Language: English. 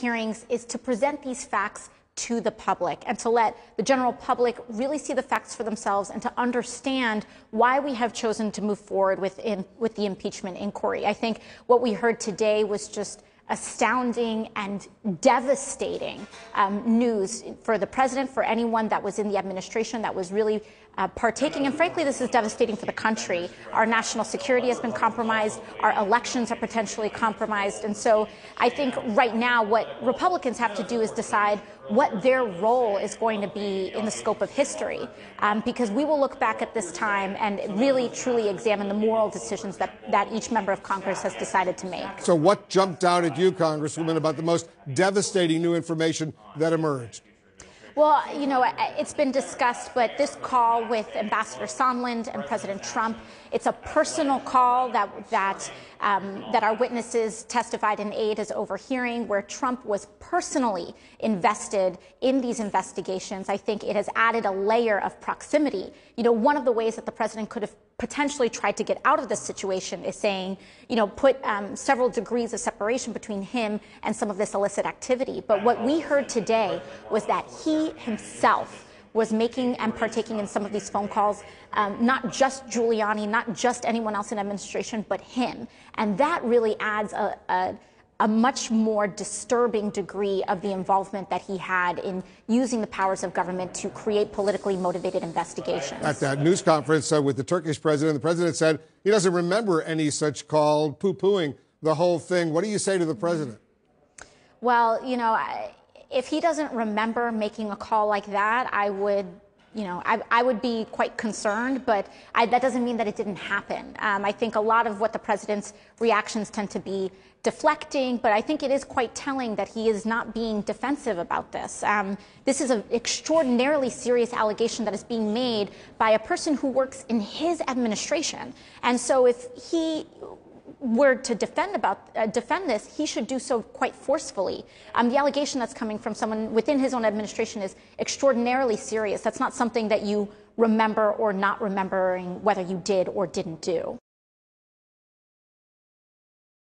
hearings is to present these facts to the public and to let the general public really see the facts for themselves and to understand why we have chosen to move forward with the impeachment inquiry. I think what we heard today was just astounding and devastating news for the president, for anyone that was in the administration that was really partaking. And frankly, this is devastating for the country. Our national security has been compromised. Our elections are potentially compromised. And so I think right now what Republicans have to do is decide what their role is going to be in the scope of history, because we will look back at this time and really, truly examine the moral decisions that each member of Congress has decided to make. So what jumped out at you, Congresswoman, about the most devastating new information that emerged? Well, you know, it's been discussed, but this call with Ambassador Sondland and President Trump, it's a personal call that our witnesses testified in aid as overhearing, where Trump was personally invested in these investigations. I think it has added a layer of proximity. You know, one of the ways that the president could have potentially tried to get out of this situation is saying, you know, put several degrees of separation between him and some of this illicit activity. But what we heard today was that he himself was making and partaking in some of these phone calls, not just Giuliani, not just anyone else in administration, but him. And that really adds a much more disturbing degree of the involvement that he had in using the powers of government to create politically motivated investigations. At that news conference with the Turkish president, the president said he doesn't remember any such call, poo-pooing the whole thing. What do you say to the president? Well, you know, if he doesn't remember making a call like that, I would be quite concerned, but that doesn't mean that it didn't happen. I think a lot of what the president's reactions tend to be deflecting, but I think it is quite telling that he is not being defensive about this. This is an extraordinarily serious allegation that is being made by a person who works in his administration. And so if he were to defend this, he should do so quite forcefully. The allegation that's coming from someone within his own administration is extraordinarily serious. That's not something that you remember or not remembering whether you did or didn't do.